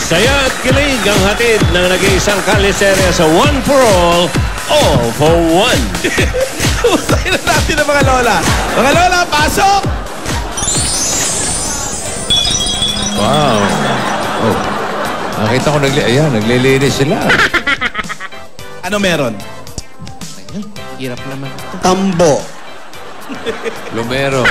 Saya at kilig ang hatid ng nag-iisang kaliserya sa One for All for One. Usahin na natin ang mga lola. Mga lola, pasok! Wow. Oh. Nakita ko naglilinis sila. Ano meron? Hirap naman. Tambo. Lumero.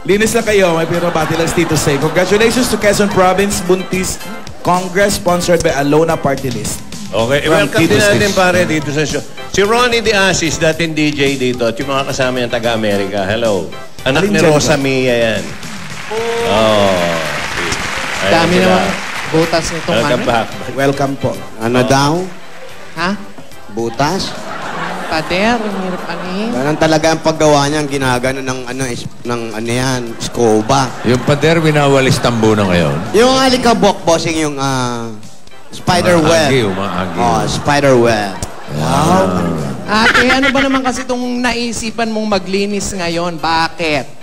Linis lang kayo. May pinabati lang Tito Say. Congratulations to Quezon Province Buntis Congress sponsored by Alona Party List. Okay, From welcome Tito din natin Say. pare dito sa show. Si Ronnie De Asis, dating DJ dito, at yung mga kasama niyang taga-Amerika. Hello. Anak Alin ni dyan Rosa ba? Mia yan. Oh. Ayan Dami sila. naman butas nitong Welcome ano. back. Welcome po. Ano daw? Ha? Butas? Pader, ang hirap anihin. Ganun talaga ang paggawa niyan. Ginagano ng ano yan, scoba. Yung pader, winawalis tambo na ngayon. Yung alikabok, bossing yung spider web. Umaagi. Oh, spider web. Wow. Ate, ano ba naman kasi itong naisipan mong maglinis ngayon? Bakit?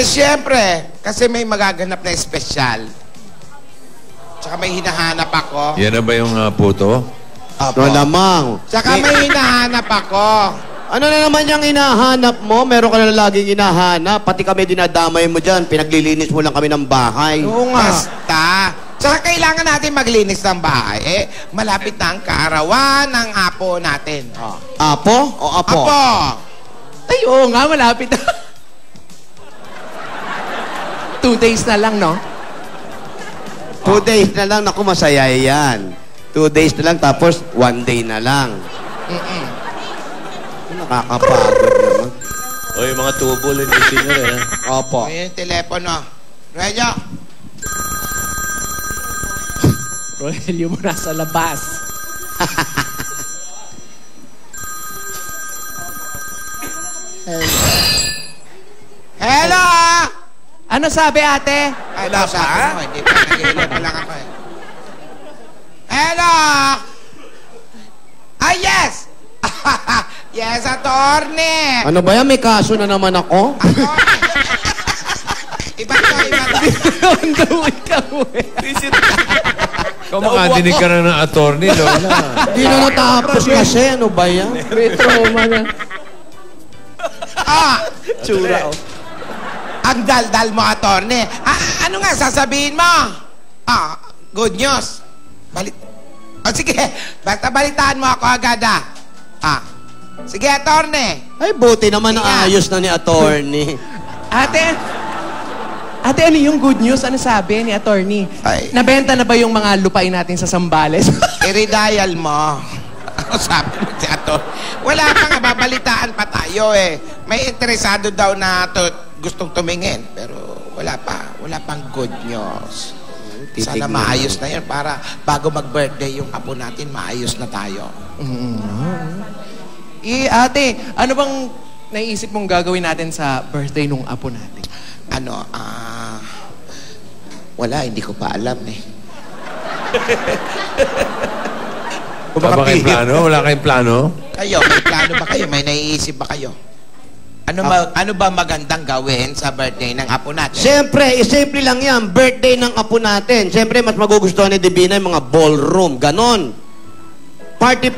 Siyempre, kasi may magaganap na espesyal. Tsaka may hinahanap ako. Yan na ba yung puto? Ano lamang? Tsaka may hinahanap ako. Ano na naman yung hinahanap mo? Meron ka na laging hinahanap. Pati kami dinadamay mo dyan. Pinaglilinis mo lang kami ng bahay. Oo nga. Basta. Tsaka kailangan natin maglinis ng bahay. Malapit na ang kaarawan ng apo natin. Oh. Apo o apo? Apo! Ay, oo nga, malapit na. 2 days na lang, no? 2 days na lang. Naku, masaya yan. 2 days na lang, tapos 1 day na lang. Nakakapagod naman. O yung mga tubo, linisin nyo rin. Opo. Ayan yung telepono. Radyo! Rogelio mo nasa labas. Hello! Ano sabi, ate? Ay, sabi mo, hindi pa nag-iilip mo lang ako eh. Hello! Ah, yes! Yes, attorney! Ano ba yan? May kaso na naman ako? Iba to, iba to. Ano ikaw eh? Ikaw makadinig ka na ng attorney, Lola. Hindi na natapos kasi. Ano ba yan? May trauma na. Ah! Tsura, oh. Ang daldal mo, attorney. Ano nga sasabihin mo? Good news. Sige, basta balitaan mo ako agad, Sige, attorney. Ay, buti naman na ayos na ni attorney. Ate, ano yung good news? Ano sabi ni attorney? Ay. Nabenta na ba yung mga lupain natin sa Zambales? I-redial mo. Ano sabi mo si attorney? Wala pa nga, babalitaan pa tayo eh. May interesado daw na gustong tumingin. Pero wala pang good news. Sana maayos na yan para bago mag-birthday yung apo natin, maayos na tayo. Ate, ano bang naisip mong gagawin natin sa birthday nung apo natin? Wala, hindi ko pa alam eh. Wala ba kayong plano? Wala kayong plano? Kayo, may plano ba kayo? May naiisip ba kayo? Ano ba magandang gawin sa birthday ng apo natin? Siyempre, simple lang yan. Birthday ng apo natin. Siyempre, mas magugustuhan ni Divina yung mga ballroom. Ganon. Party,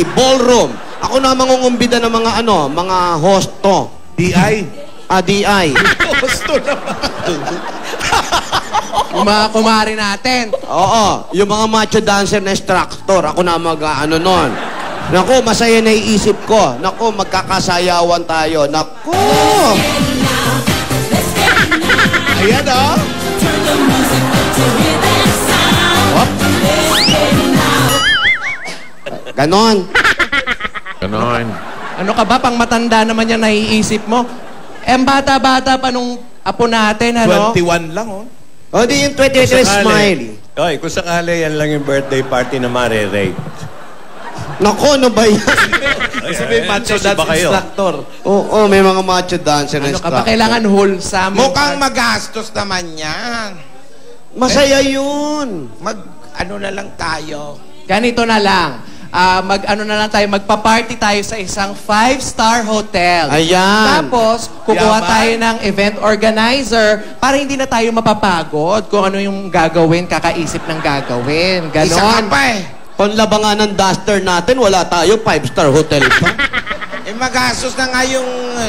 ballroom. Ako na mangungumbida ng mga mga hosto. DI. DI. Hosto naman. Yung mga kumari natin. Oo. Yung mga macho dancer na instructor. Ako na nun. Naku, masaya na iisip ko. Naku, magkakasayawan tayo. Naku! Ayan, oh. Ganon. Ganon. Ano ka ba? Pang matanda naman yan naiisip mo. Ang bata-bata pa nung apo natin, ano? 21 lang, oh. O, di yung 23 smile. Oy, kung sakali yan lang yung birthday party na mare-rate. Naku, ano ba yan? Kasi may macho Susi ba dance kayo? instructor. Oo, may mga macho dancer na Ano ka instructor. ba? Kailangan wholesome. Mukhang magastos naman yan. Masaya yun. Ano na lang tayo. Ganito na lang. ano na lang tayo, magpa-party tayo sa isang 5-star hotel. Ayan. Tapos, kukuha Yaman. tayo ng event organizer para hindi na tayo mapapagod kung ano yung gagawin, kakaisip ng gagawin. Isa ka Ganon. pa eh. Panlabangan ng duster natin, wala tayo, 5-star hotel pa. Eh, magastos na nga yung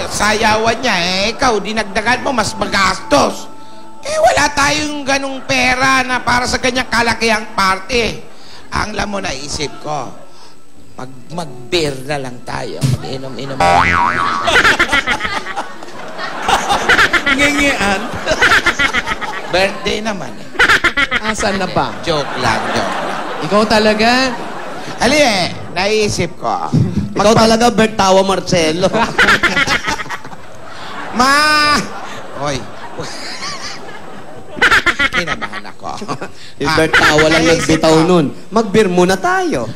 sayawan niya. Eh, ikaw, dinagdagan mo, mas magastos. Eh, wala tayong ganong pera na para sa kanyang kalakihang party. Ang alam mo, naisip ko, mag-beer na lang tayo. Mag-inom-inom. Ngingian. Birthday naman eh. Asan na ba? Joke lang, joke lang. Ikaw talaga? Ali eh, naisip ko. Ikaw talaga, Bertawa Marcelo. Oy. Kinabahan ako. Si Bertawa lang naisip nagbitaw ko, nun. Mag-beer muna tayo.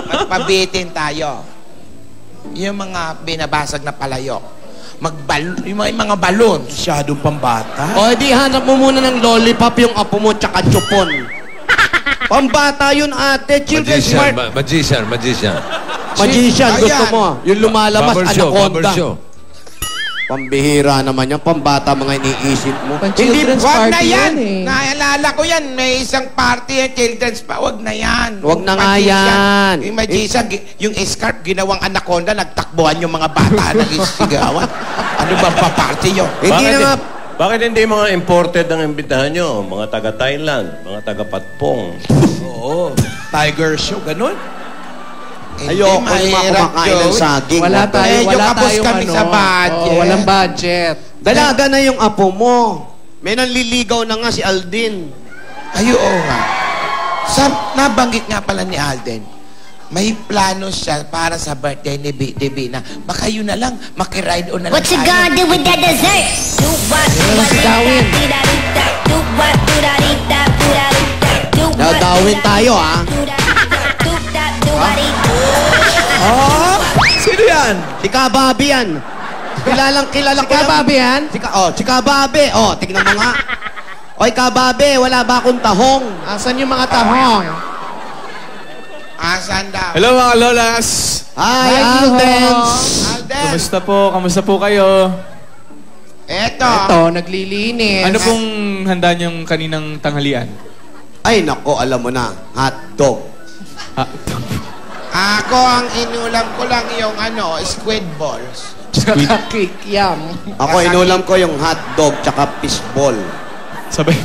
Magpabitin tayo. Yung mga binabasag na palayok. Yung mga balloons. Masyadong pambata. O, edi hanap mo muna ng lollipop yung apo mo tsaka chupon. Pambata yun, ate. Children's Magician, Mart. magician. Magician, gusto Ayan. mo. Yung lumalabas, Bubble anaconda. show. Pambihira naman yan. Pambata mga iniisip mo. Children's Wag na party yan. eh. Naalala ko yan. May isang party yan, children's pa. Wag na yan. Wag na nga Magician. yan. Yung magician, yung escarp, ginawang anaconda, nagtakbuhan yung mga bata, nagisigawan. Ano ba pa-party yun? Hindi na nga. Bakit hindi mga imported ang imbitahan nyo? Mga taga-Thailand, mga taga-Patpong. Oo. Tiger show, ganun. Ayoko yung mga mahirap kumakain ng yun. saging. Wala tayo, Medyo wala kapos tayong kami sa budget. Oh, walang budget. Dalaga na yung apo mo. May nanliligaw na nga si Aldin. Ay, oo nga. Nabanggit nga pala ni Alden, may plano siya para sa birthday ni Bina. Baka yun na lang, makiride on na lang What you gonna do with that dessert? Do what, do what, si Darwin. do what, do that, eat that, do that, eat that, do what, Dadawin tayo, ha? do that, do that, do what, eat Ah? Sino yan? Si Kababi yan. Kilalang kilala Si ko yan. Kababi yan? Si Kababi. Oh, tignan mo nga. Oy, Kababi, wala ba akong tahong? Asan yung mga tahong? Asan daw? Hello mga lolas! Hi, Hi, Aldens! Alden, Kamusta po? Kamusta po kayo? eto. Ito, naglilinis. Ano pong handa niyong kaninang tanghalian? Ay, nako, alam mo na. Hotdog. Ah, Ako ang inulam ko lang yung squid balls. Tsaka cake, yum. Ako, inulam ko yung hotdog tsaka fishball. sabay.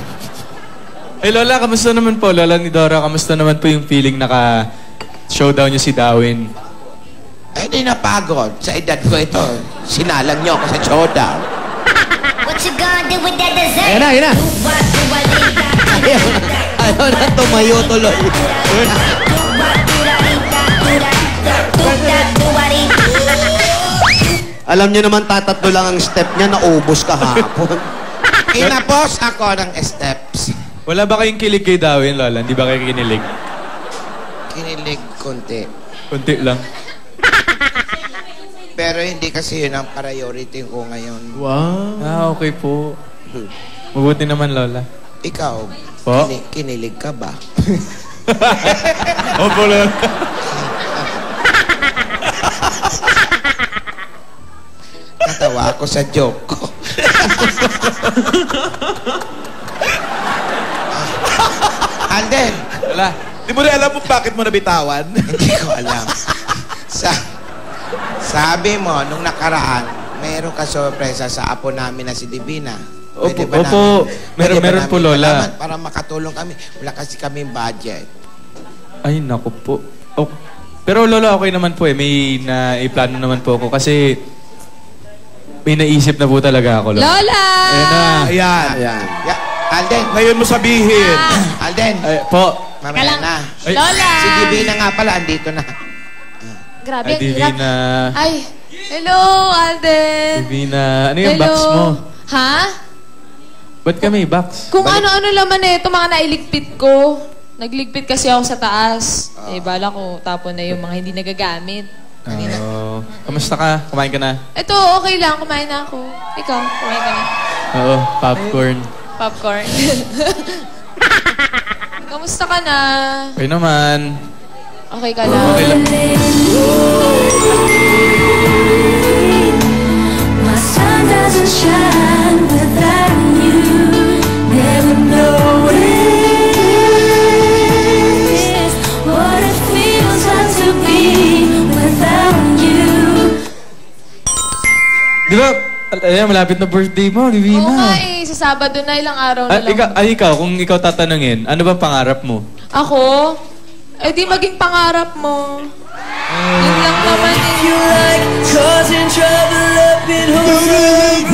Hey Lola, kamusta naman po? Lola ni Dora, kamusta naman po yung feeling naka-showdown niyo si Darwin? Eh, di napagod. Sa edad ko ito, sinalang niyo ako sa showdown. What you gonna do with that dessert? Ayan na, ayan na. Do what, do what, eat that, Ayaw na tumayo tuloy. do what, do that, eat that, do that, do that, do what, eat Alam niyo naman, tatatlo lang ang step niya, naubos kahapon. Inapos ako ng steps. Wala ba kayong kilig kay Darwin, Lola? Hindi ba kayo kinilig? Kinilig konti. Kunti lang. Pero hindi kasi yun ang priority ko ngayon. Wow. Ah, okay po. Mabuti naman, Lola. Ikaw, Po? kinilig ka ba? Opo, Lola. Natawa ako sa joke ko. Alden, Lola. Di mo rin alam kung bakit mo nabitawan? hindi ko alam. Sabi mo, nung nakaraan, meron ka sorpresa sa apo namin na si Divina. Pwede Opo, ba opo. pwede ba Meron po, namin Lola. malaman para makatulong kami. Wala kasi kami budget. Ay, naku po. Oh. Pero Lola, okay naman po eh. May plano naman po ako kasi may naisip na po talaga ako, Lola. Lola! Ayan na. Ayan. Ayan. Alden, Ngayon mo sabihin. Alden, Ay, po. mamaya Kalang- na. Ay. Lola! Si Divina nga pala, andito na. Grabe, Ay, ang hirap. Divina. Ay, hello, Alden. Divina. Ano yung Hello. box mo? Ha? Ba't ka may box? Kung ano-ano laman na ito, mga nailigpit ko. Nagligpit kasi ako sa taas. Eh, bala ko, tapon na yung mga hindi nagagamit. Kamusta ka? Kumain ka na? Ito, okay lang. Kumain na ako. Ikaw, kumain ka na. Oo, popcorn. Popcorn. Kamusta ka na? Okay naman. Okay ka lang. Okay lang. My sun doesn't shine without you. Never noticed what it feels like to be without you. Di ba, ayan, malapit na birthday mo, Divina. Oo nga eh, sa Sabado na, ilang araw na lang. Ikaw, kung ikaw tatanungin, ano ba pangarap mo? Ako? Eh di maging pangarap mo. Yun lang naman eh. Causing trouble up in home.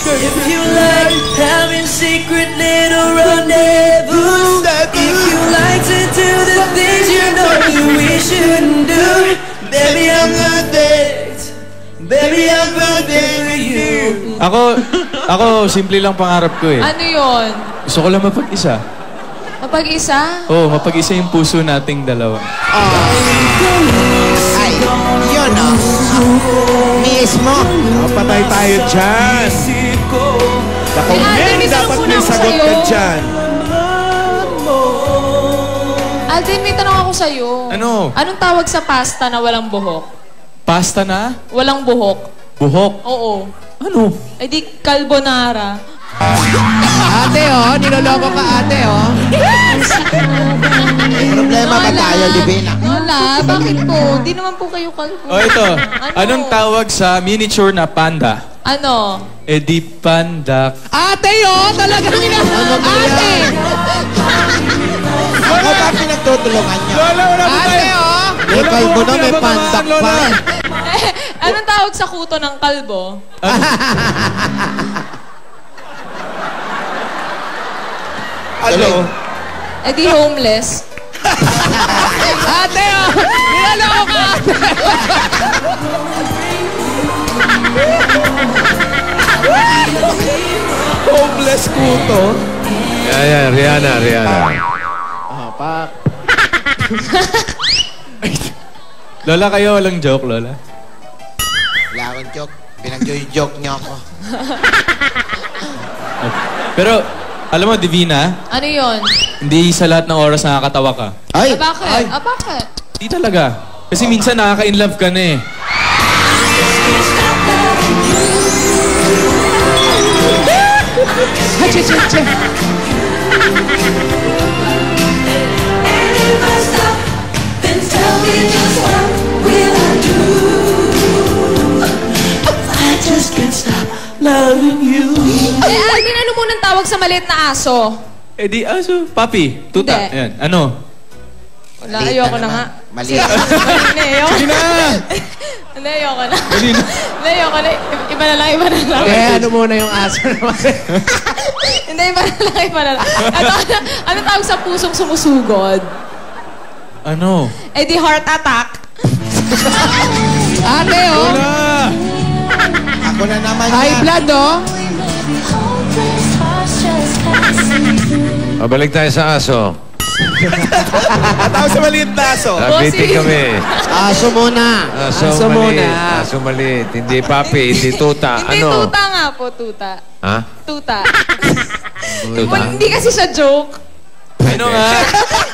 If you like having secret little rendezvous. If you like to do the things you know we shouldn't do. Baby, I'm not there. Baby, I'm not there for you. Ako, simple lang pangarap ko eh. Ano yun? Gusto ko lang mapag-isa. Mapag-isa? Oo, mapag-isa yung puso nating dalawa. Ay, yun o. Mismo. Patay tayo dyan. Naku, Alden, men, may dapat tanong may ako sagot ka sa'yo. dyan. Alden, may tanong ako sa'yo. Ano? Anong tawag sa pasta na walang buhok? Pasta na? Walang buhok. Buhok? Oo. Ano? Eh di carbonara. Ate, oh. Niloloko ka, ate, oh. Problema ba tayo, Divina? Wala. Bakit po? Di naman po kayo kalbo. O ito, anong tawag sa miniature na panda? Ano? Eh di panda. Ate, oh. Talagang ate! Ako ba pinagtutulungan niyo? Ate, oh. May kalbo na, may pandak pa. Anong tawag sa kuto ng kalbo? Ano? Eh di homeless. Ate, oh. Niloloko ka, ate. Homeless kuto. Ayan, Rihanna. Lola, kayo walang joke, Lola? Wala akong joke. Pinag-joke niyo ako. Pero, alam mo, Divina, Ano yun? hindi sa lahat ng oras nakakatawa ka. Ay! Bakit? Bakit? Hindi talaga. Kasi minsan nakaka-inlove ka na eh. Then tell me just what will I do? I just can't stop loving you. Eh, Alvin, ano munang tawag sa maliit na aso? Eh di, aso, papi, tuta. Hindi. Ayan, ano? Wala, Maliit ayoko na na nga. naman. Maliit. Hindi, ayoko. Sige na! Hindi, ayoko na. Dali na. Hindi, ayoko na. Iba na lang. Eh, ano muna yung aso naman? Hindi, iba na lang. Ano tawag sa pusong sumusugod? Ano? Eh di heart attack. Ate, oh. Lola! Ako na naman High yan. blood, oh. Hopeless hearts just can't see through. Balik tayo sa aso. Tawag sa maliit na aso. Nabitin kami. Aso muna. Aso Aso maliit. muna. Aso maliit. Hindi papi, hindi tuta. Hindi, Ano? tuta nga po, tuta. Ha? Tuta. Tuta? Hindi kasi siya joke. Ano nga?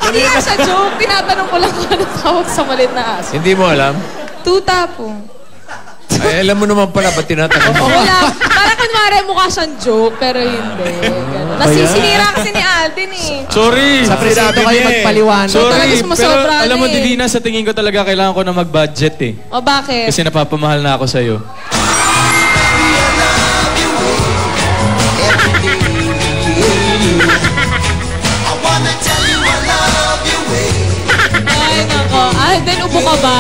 Hindi nga siya joke. Tinatanong ko lang kung ano tawag sa maliit na aso. Hindi mo alam? Tuta po. Ay, alam mo naman pala, ba't tinatanong mo? Wala. Parang kunwari mukha siyang joke, pero hindi. Ganun. Sinira kasi ni Alden eh. Sorry! Sa presinto kayo magpaliwanag. Talaga Sorry, pero sumasobra alam mo, na eh. Divina, sa tingin ko talaga kailangan ko na mag-budget eh. O bakit? Kasi napapamahal na ako sa'yo. Ay, nako. Alden, ubo ka ba?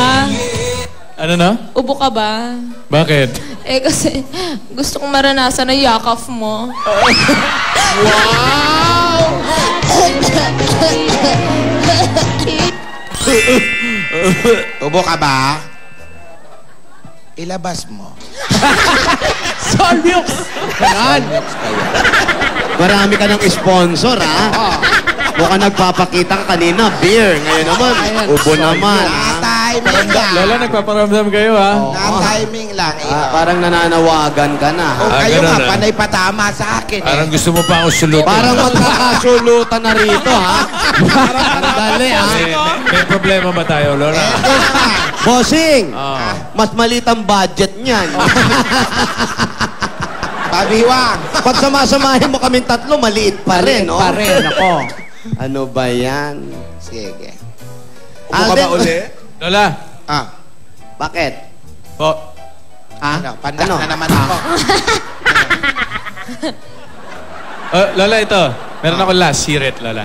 Ano na? Ubo ka ba? Bakit? Eh kasi gusto kong maranasan ang yakap mo. Ubo ka ba? Ilabas mo. Solmux! Ganon. Marami ka ng sponsor, ha? Mukhang nagpapakita ka kanina, beer. Ngayon naman, ubo naman. Wala ha? Na-timing lang. Lola, nagpaparamdam kayo, ha? Na-timing lang. Parang nananawagan ka na. O kayo ganun, nga, ah. panay patama sa akin. Parang gusto mo pa ako sulutin. Parang magkakasulutan na rito, ha? Sandali, ha? May problema ba tayo, Lola? Bossing! Ah. Mas maliit ang budget niyan. Pabiwang. Pag samasamahin mo kaming tatlo, maliit pa rin, no? Pa rin, ako. Ano ba yan? Sige. Upo ka ba uli? Lola. Bakit? Po. Ano, pandak Ano? na naman ako. Lola, ito. Meron ako last siret, Lola.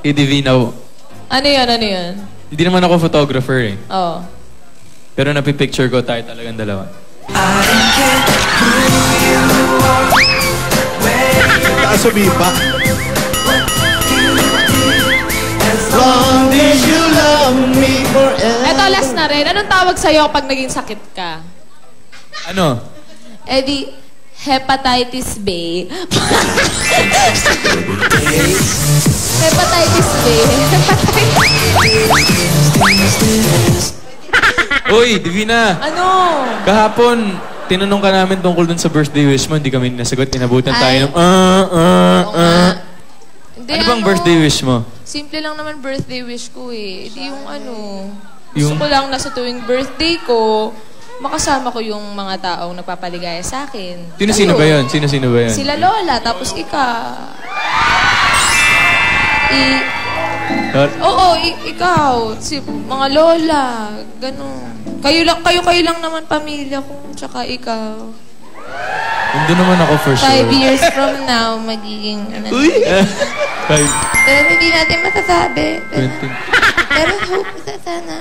Idivinaw. Ano yan, ano yan? Hindi naman ako photographer, eh. Oo. Pero napipicture ko tayo talagang dalawa. Taas sumipa. Long as you love me forever. Eto, last na rin. Anong tawag sa'yo kapag naging sakit ka? Ano? Eh di, hepatitis B. Hepatitis B. Uy, Divina! Ano? Kahapon, tinanong ka namin tungkol dun sa birthday wish mo. Hindi kami nasagot. Inabutan tayo ng Hindi, Ano bang birthday wish mo? Simple lang naman birthday wish ko eh. Hindi yung ano. Yung- Gusto ko lang na sa tuwing birthday ko, makasama ko yung mga taong nagpapaligaya sa akin. Sino-sino ba yun? Sino-sino ba yun? Sila Lola, tapos Oo, ikaw. Mga Lola. Ganun. Kayo lang naman pamilya ko. Tsaka ikaw. Nandun naman ako for sure. 5 years from now, magiging... Five. Pero hindi natin masasabi. 20. Pero hope sana.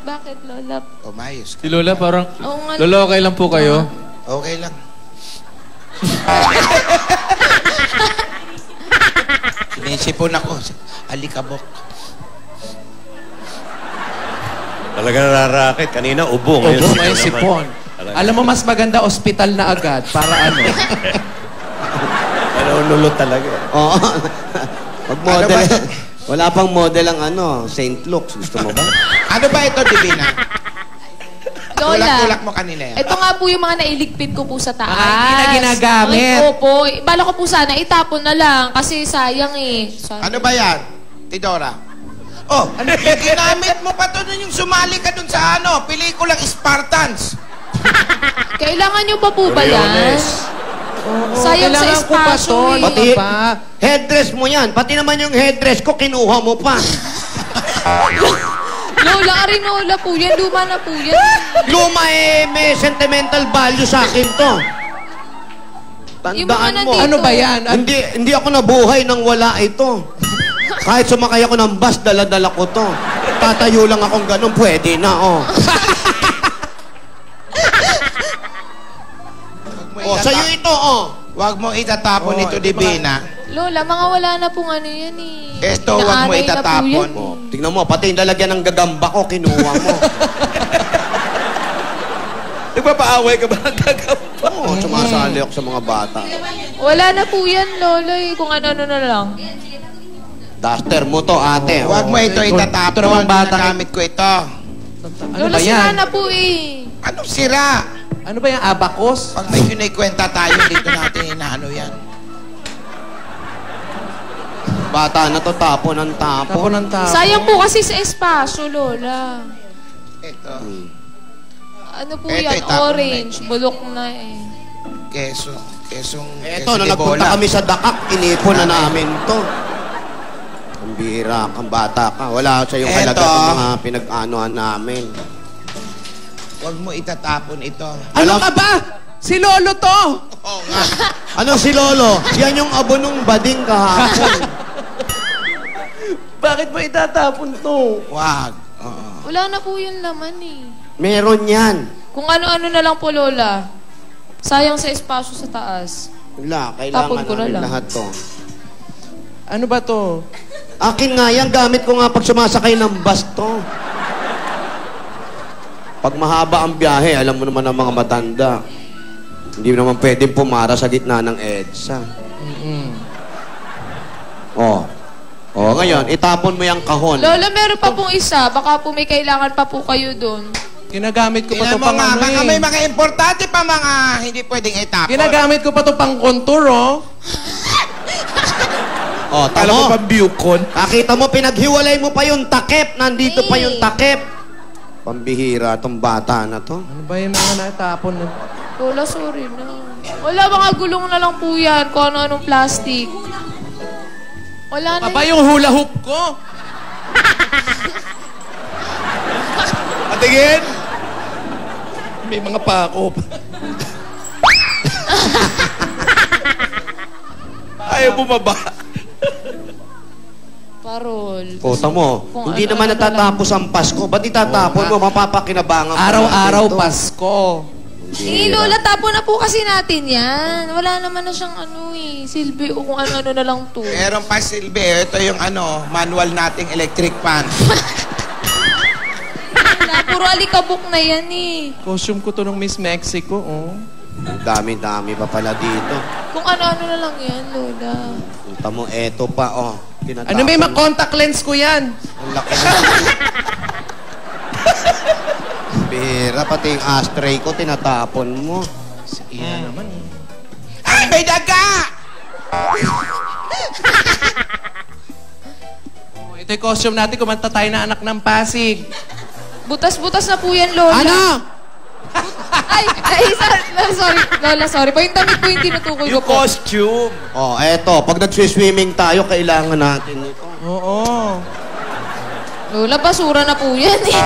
Bakit, Lola? Umayos ka. Si Lola parang... Oo nga. Lola, okay lang po kayo? Okay lang. Sinisipon ako. Alikabok. Talaga nararakit. Kanina, ubo. Ngayon, Ubo, may naman. sipon. Alam mo, mas maganda ospital na agad para ano. Nalululot talaga. Oo. Pag-model. Wala pang model ang St. Luke's. Gusto mo ba? Ano ba ito, Divina? Lola, Tulak-tulak mo kanila yan. ito nga po yung mga nailigpit ko po sa taas. Hindi na ginagamit. Ay, opo. Bala ko po sana, itapon na lang. Kasi sayang eh. Ano ba yan, Tidora? Oh, ginamit mo pa to nun yung sumali ka dun sa pelikulang Spartans. Kailangan nyo pa po ba yan? Sayang sa Kailangan ko pa espasyo to. eh. Pati, pa. headdress mo yan. Pati naman yung headdress ko, kinuha mo pa. Lola, arinola po yan. Luma na po yan. Luma may sentimental value sa akin to. Yung mga Tandaan mo. nandito. Ano ba yan? Hindi ako nabuhay nang wala ito. Kahit sumakay ako ng bus, dala-dala ko to. Tatayo lang akong ganun, pwede na, sa'yo ito, Huwag mo itatapon ito, Divina. Lola, mga wala na pong ano yan eh. Esto, huwag mo Inaanay na po itatapon. yan Oh. eh. Tingnan mo, pati yung lalagyan ng gagamba ko, kinuha mo. Nagpapaaway ka ba ng gagamba? Oo, sumasali ako sa mga bata. Wala na po yan, Lola eh. Kung ano-ano na lang. Duster mo to, ate. Huwag mo ito itatapon. Ito namang bata. Ginagamit ko ito. Ano Lola, ba sira yan? na po eh. Anong sira? Ano ba yung abacus? Pag may kinikwenta tayo, dito natin inaano yan. Bata na to, tapo ng tapo. Tapo ng tapo. Sayang po kasi sa espasyo, Lola. Ito. Ano po Eto, yan? itapon Orange. Bulok na eh. Queso. Quesong Eto, nung nagpunta kami sa Dakak, inipon na namin to. Ang bihira kang bata ka. Wala sa yung Eto. kalaga ng mga pinag-anoan namin. Huwag mo itatapon ito. Ano ka ba? Si Lolo to! Oo nga. Ano si Lolo? Yan yung abonong bading kahapon. Bakit mo itatapon to? Wag. Oo. Wala na po yung laman eh. Meron yan. Kung ano-ano na lang po, Lola. Sayang sa espasyo sa taas. Wala, Tapon kailangan ko na namin lang. lahat to. Ano ba to? Akin nga yan, gamit ko nga pag sumasakay ng bus to. Pag mahaba ang biyahe, alam mo naman ang mga matanda. Hindi naman pwedeng pumara sa gitna ng EDSA. Oh. O, ngayon, itapon mo yung kahon. Lola, meron pa pong isa. Baka po may kailangan pa po kayo doon. Ginagamit ko pa Tingnan to mo pang nga, ano baka eh. may mga importante pa mga hindi pwedeng itapon. Ginagamit ko pa to pang contour, oh. O, Kala mo tamo. pang Bucon. Nakita mo, pinaghiwalay mo pa yung takip. Nandito pa yung takip. Pambihira tong bata na to. Ano ba yung mga natapon na? Lola, sorry na. Wala, mga gulong na lang po yan. Kung ano-anong plastic. Wala na Aba, yung hula hoop ko. Patingin! May mga pako. Ayaw bumaba. Parol. Kota mo, Kung hindi ano-ano naman na natatapos ang Pasko. Ba't itatapon mo? Mapapakinabangan pa Araw-araw natin to. Pasko. Eh, Lola, tapo na po kasi natin yan. Wala naman na siyang ano eh. Silbi o kung ano-ano na lang to. Meron pa silbi. Ito yung ano, manual nating electric fan. Wala, puro alikabok na yan eh. Costume ko to ng Miss Mexico, oh. Ang dami-dami pa pala dito. Kung ano-ano na lang yan, Lola. Punta mo, eto pa, oh. Tinatapon Ano may mo. contact lens ko yan? Ang laki na. Bihira, pati yung ashtray ko, tinatapon mo. Iya naman eh. Ay, may daga! Oh, ito yung costume natin, kumanta tayo na anak ng Pasig. Butas-butas na po yan, Lola. Ano? Sorry. Lola, sorry po. Yung damit po yung tinutukoy ko Yung po. costume. Oh, eto, pag nagsiswimming tayo, kailangan natin ito. Oo. Lola, basura na po yan eh.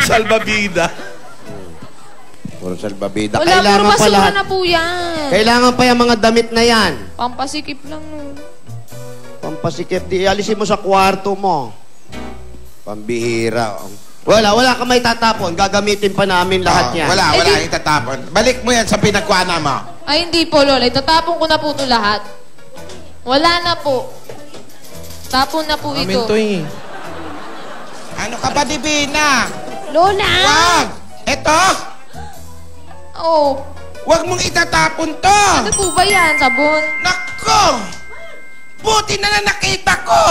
Salbabida. Puro salbabida. Wala, puro Kailangan pa basura lahat. na po yan. Kailangan pa yung mga damit na yan. Pampasikip lang nun. Pampasikip, di alisin mo sa kwarto mo. Pambihira. Wala ka may tatapon. Gagamitin pa namin lahat yan. Wala Eh, di- yung tatapon. Balik mo yan sa pinagkuana mo. Ay, hindi po, Lola. Itatapon ko na po ito lahat. Wala na po. Tapon na po Amin ito. to eh. Ano ka ba, Divina? Lola! Wag! Ito! Oh, Wag mong itatapon to! ano po ba yan? Sabon? Nako! Buti na nakita ko!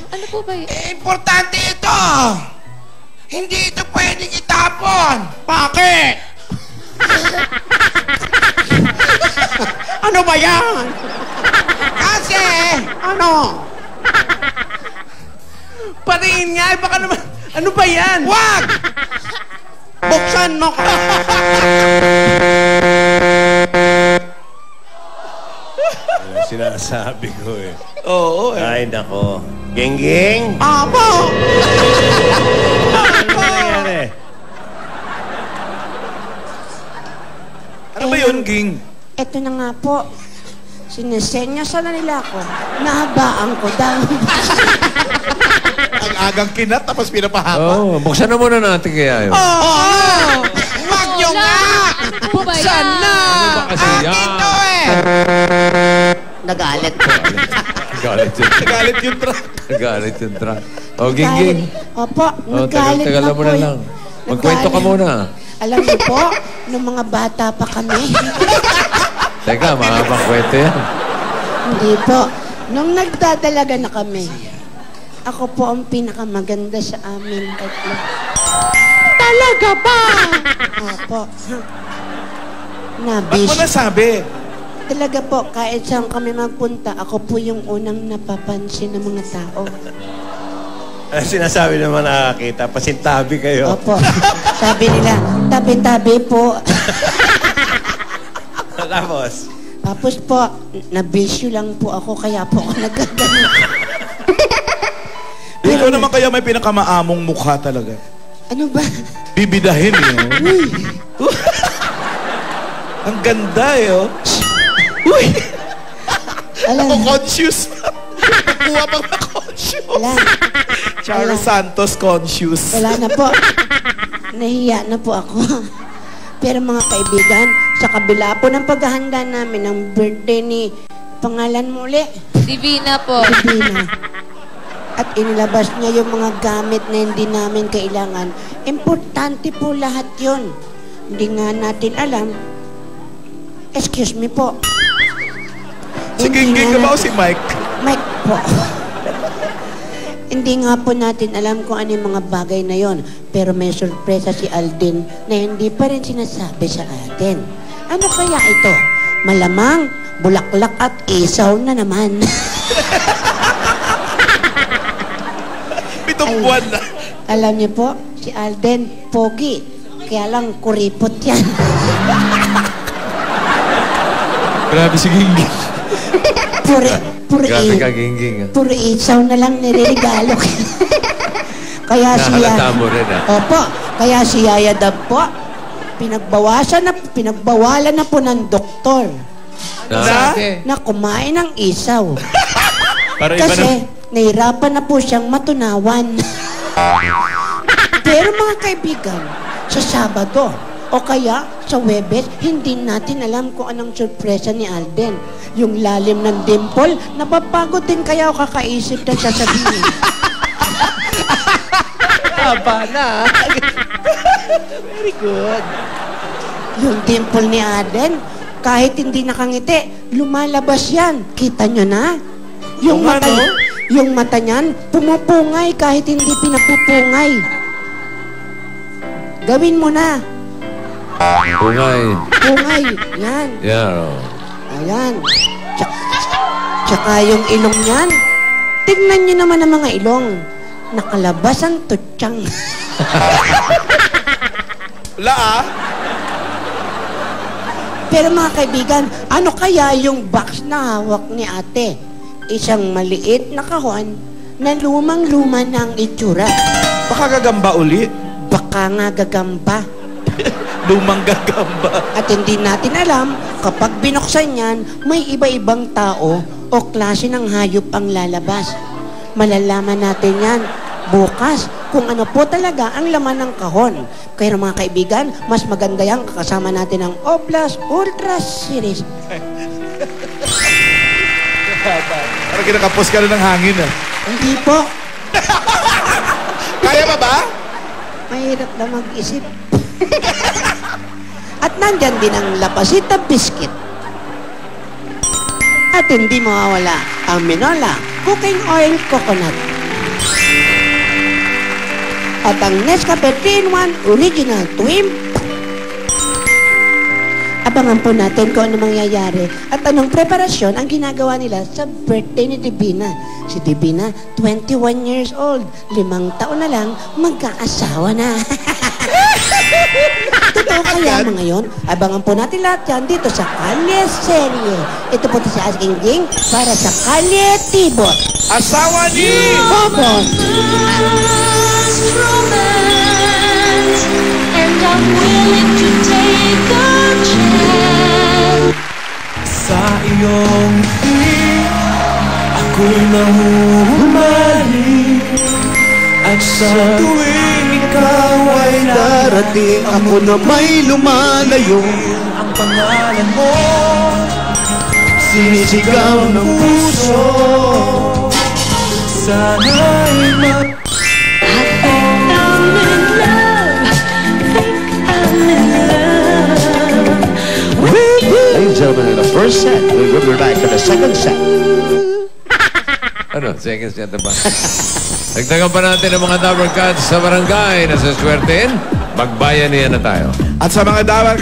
Ano po ba yan? Importante ito! Hindi ito pwedeng itapon! Bakit? Ano ba yan? Kasi... Ano? Patingin nga, eh, baka naman, ano ba yan? Wag! Buksan mo ka. Sinasabi ko eh. Oo, eh. Ay, nako. Geng-geng! Apo! Ano nangyari? Ano ba yun, Ging? Ito na nga po. Sinesenyosa na nila ako. Nahabaan ko daw. Ang agang kinat, tapos pinapahapa. Oo, buksan na muna natin kaya yun. Wag nyo nga! Ano po ba yan? Ano ba kasi yan? Akin to eh! Nagalit po. Galit yun. Nagalit yung truck. Galit yung truck. O, ging-ging. Opo, O, nagalit tagal na mo po. na lang. Magkwento ka muna. Alam niyo po, nung mga bata pa kami, Teka, mahabang kwento yan. hindi po, nung nagdadalaga na kami, ako po ang pinakamaganda sa amin tatlo. Talaga ba? Opo. Ba't mo Nabis. nasabi? Talaga po, kahit saan kami magpunta, ako po yung unang napapansin ng mga tao. Sinasabi naman nakakita, pasintabi kayo. Opo. Sabi nila, tabi-tabi po. Tapos, Tapos po, nabisyo lang po ako, kaya po ako nagagalit. Ikaw naman kaya may pinakamaamong mukha talaga. Ano ba? Bibidahin eh. Ang ganda eh, oh. Uy! Alam, Ako conscious. Nakuha pang na-conscious. wala. Charo Wala. Santos conscious. Wala na po. Nahiya na po ako. Pero mga kaibigan, sa kabila po ng paghahanda namin ng birthday ni pangalan mo uli, Divina po. Divina. At inilabas niya yung mga gamit na hindi namin kailangan. Importante po lahat yun. Hindi nga natin alam. Excuse me po. Si Gingging ka ba o si Mike? Mike po. Hindi nga po natin alam kung ano yung mga bagay na yon. Pero may sorpresa si Alden na hindi pa rin sinasabi sa atin. Ano kaya ito? Malamang, bulaklak at isaw na naman. Pitong buwan na. Alam niyo po, si Alden, pogi. Kaya lang, kuripot yan. Grabe si Gingging. Grabe ka, Gingging. Puro isaw na lang nireregalo. Kaya siya... Nahalata mo rin, ah. Opo, kaya si Yaya Dab po, pinagbawalan na po ng doktor na kumain ng isaw. Para iba Kasi nahirapan na po siyang matunawan. Pero mga kaibigan, sa Sabado o kaya sa Webes, hindi natin alam kung anong sorpresa ni Alden. Yung lalim ng dimple, napapagod din kaya ako kakaisip ng sasabihin. Haba na. Very good. Yung dimple ni Alden, kahit hindi nakangiti, lumalabas yan. Kita nyo na? Yung mata niyan, pumupungay kahit hindi pinapupungay. Gawin mo na. Pungay. Pungay. Yan. Yeah. Ayan. Tsaka yung ilong niyan, tignan nyo naman ang mga ilong. Nakalabas ang tutsang. Wala ah. Pero mga kaibigan, ano kaya yung box na hawak ni ate? Isang maliit na kahon na lumang-luma ng itsura. Baka gagamba uli. Baka nga gagamba. Lumang gagamba. At hindi natin alam, kapag binuksan yan, may iba-ibang tao o klase ng hayop ang lalabas. Malalaman natin yan bukas kung ano po talaga ang laman ng kahon. Kaya mga kaibigan, mas maganda yan kasama natin ang Oblast Ultra Series. Parang kinakapos ka na ng hangin ah. Hindi po. Kaya pa ba? Mahirap na mag-isip. At nandyan din ang Lapasita Biscuit. At hindi mawawala ang Minola Cooking Oil Coconut. At ang Nescafe 3-in-1 Original Twin. Abangan po natin kung ano mangyayari at anong preparasyon ang ginagawa nila sa birthday ni Divina. Si Divina, 21 years old. 5 taon na lang, magkaasawa na. Totoo kaya mga yon? Abangan po natin lahat yan dito sa Kalye Serye. Ito po si Asking Ging para sa Kalye Tibot. Asawa ni Bobot. And I'm willing to take a chance. Sa iyong ngiti, ako'y nahuhumali. At sa tuwing ikaw ay darating, ako na may lumalayo. Ang pangalan mo, sinisigaw ng puso. Sana'y Ladies and gentlemen, in the first set, we'll be back to the second set. Ano, second set na ba? Dagdagan pa natin ang mga Dabber Cats sa barangay na sa swertein. Magbayanihan na tayo. At sa mga Dabber